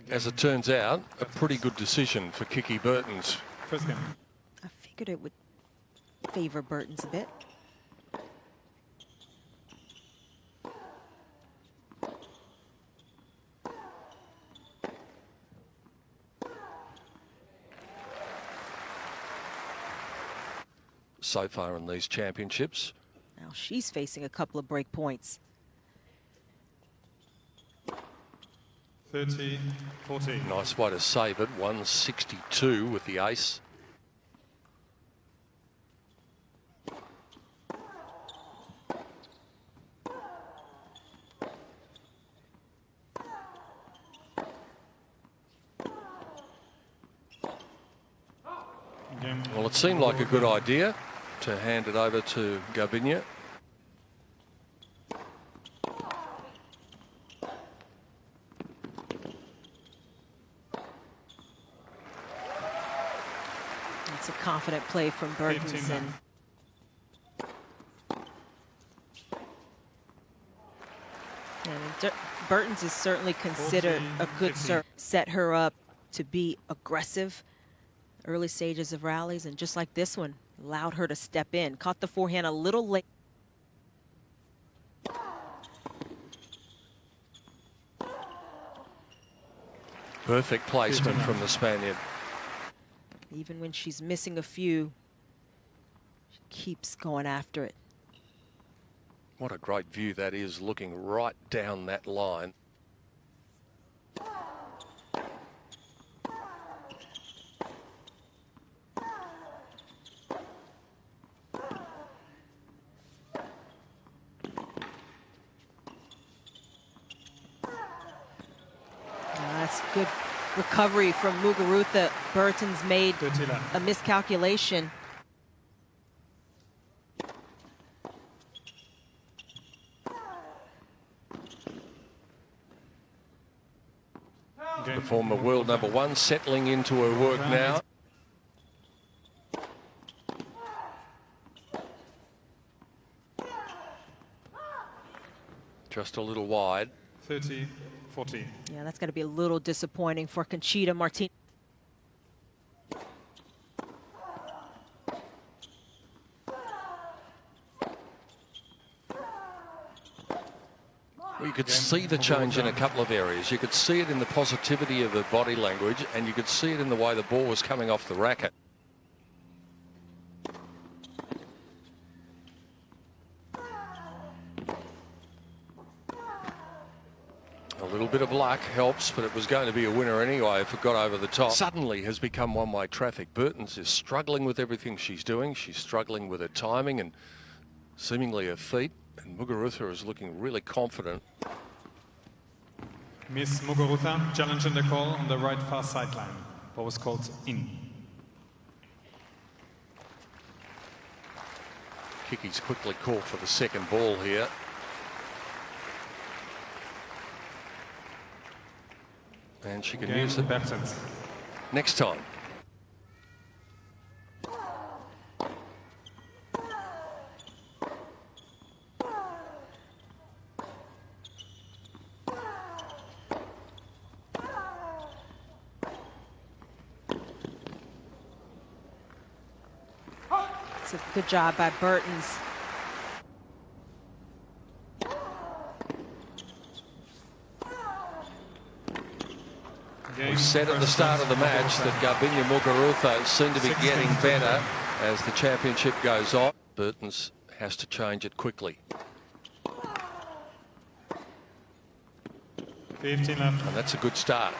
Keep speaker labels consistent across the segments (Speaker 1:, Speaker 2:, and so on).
Speaker 1: as it turns out, a pretty good decision for Kiki Bertens.
Speaker 2: First game.
Speaker 3: I figured it would favor Bertens a bit.
Speaker 1: So far in these championships.
Speaker 3: Now she's facing a couple of break points.
Speaker 2: 30-14.
Speaker 1: Nice way to save it. 162 with the ace. Well, it seemed like a good idea to hand it over to Garbiñe.
Speaker 3: It's a confident play from Bertens. And Bertens is certainly considered a good serve. Set her up to be aggressive early stages of rallies, and just like this one, allowed her to step in. Caught the forehand a little late.
Speaker 1: Perfect placement from the Spaniard.
Speaker 3: Even when she's missing a few, she keeps going after it.
Speaker 1: What a great view that is, looking right down that line.
Speaker 3: That's good recovery from Muguruza. Bertens made a miscalculation.
Speaker 1: The former world #1 settling into her work now. Just a little wide.
Speaker 2: 30-14.
Speaker 3: Yeah, that's got to be a little disappointing for Conchita Martinez.
Speaker 1: You could see the change in a couple of areas. You could see it in the positivity of the body language, and you could see it in the way the ball was coming off the racket. A little bit of luck helps, but it was going to be a winner anyway if it got over the top. Suddenly has become one-way traffic. Bertens is struggling with everything she's doing. She's struggling with her timing and seemingly her feet. And Muguruza is looking really confident.
Speaker 2: Miss Muguruza challenging the call on the right far sideline. What was called in.
Speaker 1: Kiki's quickly called for the second ball here. And she can use it
Speaker 2: Bertens.
Speaker 1: next time.
Speaker 3: It's a good job by Bertens.
Speaker 1: We said at the start of the match that Garbiñe Muguruza seemed to be getting better as the championship goes on. Bertens has to change it quickly.
Speaker 2: 15 left.
Speaker 1: And that's a good start.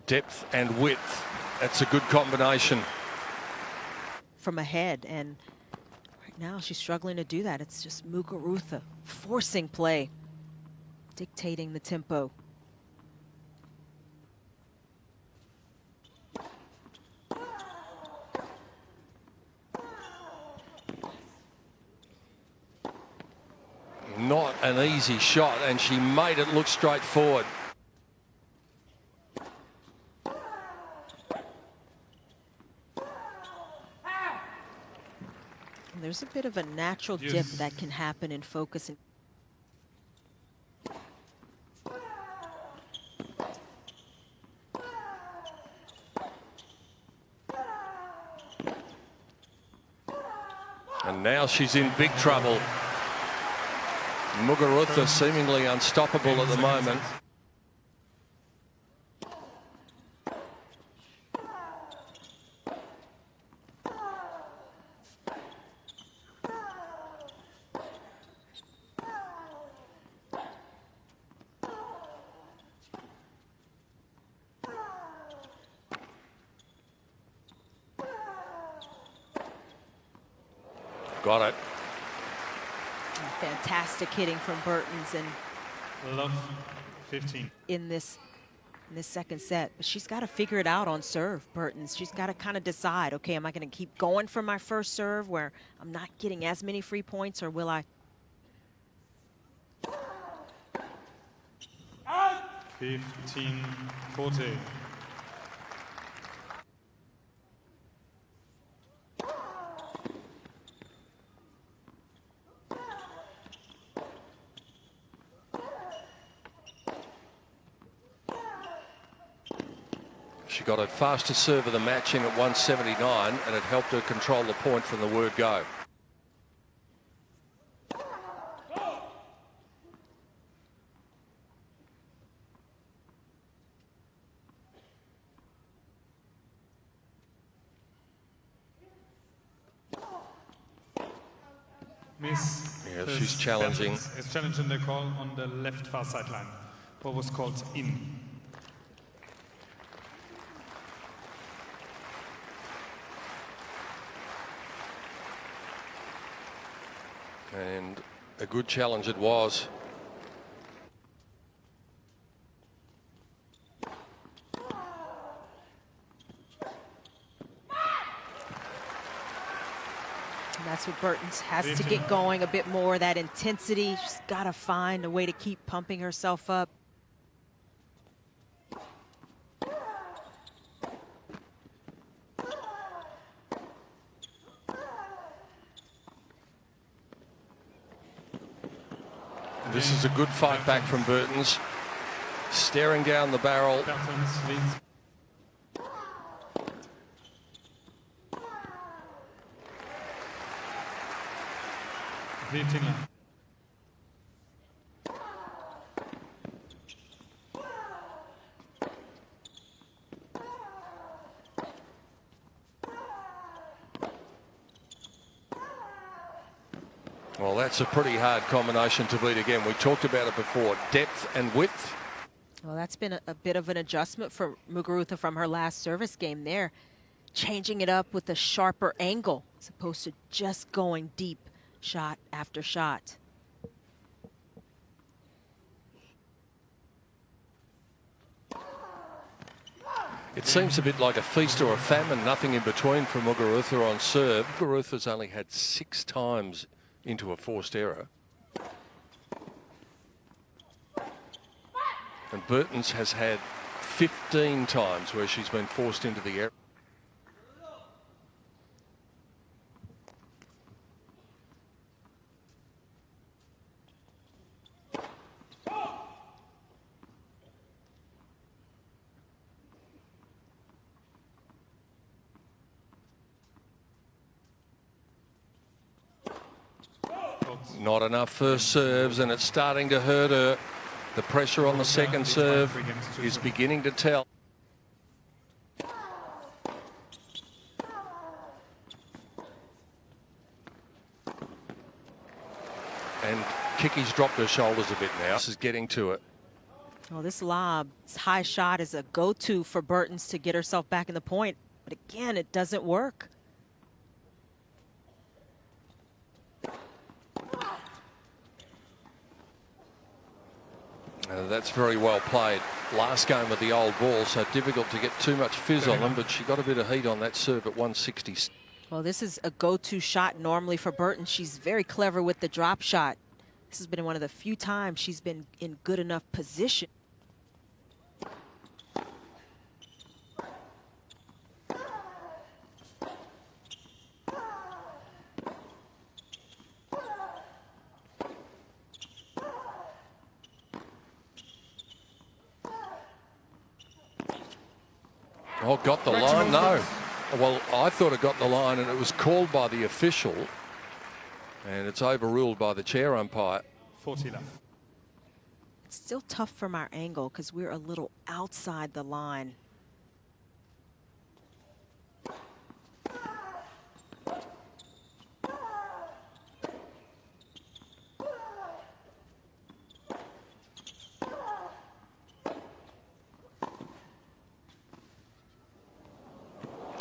Speaker 1: Depth and width. That's a good combination.
Speaker 3: From ahead, and right now she's struggling to do that. It's just Muguruza forcing play, dictating the tempo.
Speaker 1: Not an easy shot, and she made it look straightforward.
Speaker 3: There's a bit of a natural dip that can happen in focus.
Speaker 1: And now she's in big trouble. Muguruza seemingly unstoppable at the moment. Got it.
Speaker 3: Fantastic hitting from Bertens and
Speaker 2: Love 15.
Speaker 3: in this second set. But she's got to figure it out on serve, Bertens. She's got to kind of decide, okay, am I going to keep going for my first serve where I'm not getting as many free points, or will I?
Speaker 2: 15-40.
Speaker 1: She got her fastest serve of the match in at 179, and it helped her control the point from the word go.
Speaker 2: Miss.
Speaker 1: Yeah, she's challenging.
Speaker 2: Is challenging the call on the left far sideline. What was called in.
Speaker 1: And a good challenge it was.
Speaker 3: And that's what Bertens has to get going a bit more, that intensity. She's got to find a way to keep pumping herself up.
Speaker 1: This is a good fight back from Bertens. Staring down the barrel.
Speaker 2: Bertens leads.
Speaker 1: Well, that's a pretty hard combination to beat again. We talked about it before, depth and width.
Speaker 3: Well, that's been a bit of an adjustment for Muguruza from her last service game there. Changing it up with a sharper angle as opposed to just going deep shot after shot.
Speaker 1: It seems a bit like a feast or a famine, nothing in between for Muguruza on serve. Muguruza's only had 6 times into a forced error. And Bertens has had 15 times where she's been forced into the error. Not enough first serves, and it's starting to hurt her. The pressure on the second serve is beginning to tell. And Kiki's dropped her shoulders a bit now. This is getting to it.
Speaker 3: Well, this lob, this high shot is a go-to for Bertens to get herself back in the point. But again, it doesn't work.
Speaker 1: That's very well played. Last game with the old ball, so difficult to get too much fizz on them, but she got a bit of heat on that serve at 160.
Speaker 3: Well, this is a go-to shot normally for Bertens. She's very clever with the drop shot. This has been one of the few times she's been in good enough position.
Speaker 1: Oh, got the line? No. Well, I thought it got the line, and it was called by the official, and it's overruled by the chair umpire.
Speaker 2: 40 left.
Speaker 3: It's still tough from our angle because we're a little outside the line.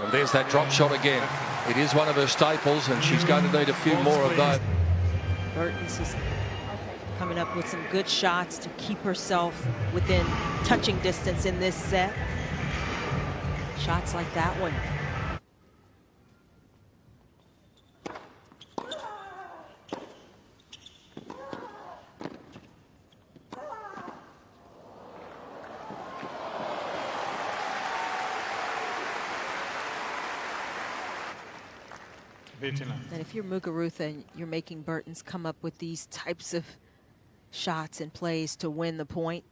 Speaker 1: And there's that drop shot again. It is one of her staples, and she's going to need a few more of those.
Speaker 3: Bertens is coming up with some good shots to keep herself within touching distance in this set. Shots like that one. And if you're Muguruza and you're making Bertens come up with these types of shots and plays to win the point,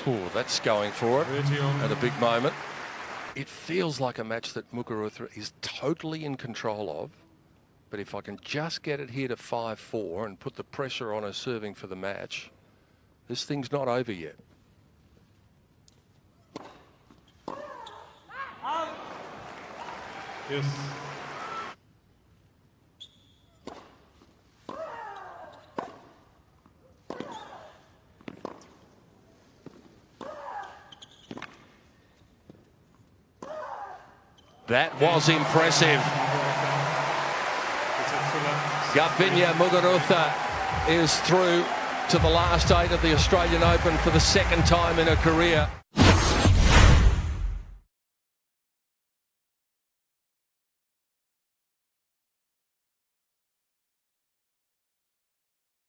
Speaker 1: Ooh, that's going for it at a big moment. It feels like a match that Muguruza is totally in control of. But if I can just get it here to 5-4 and put the pressure on her serving for the match, this thing's not over yet.
Speaker 2: Yes.
Speaker 1: That was impressive. Garbiñe Muguruza is through to the last 8 of the Australian Open for the second time in her career.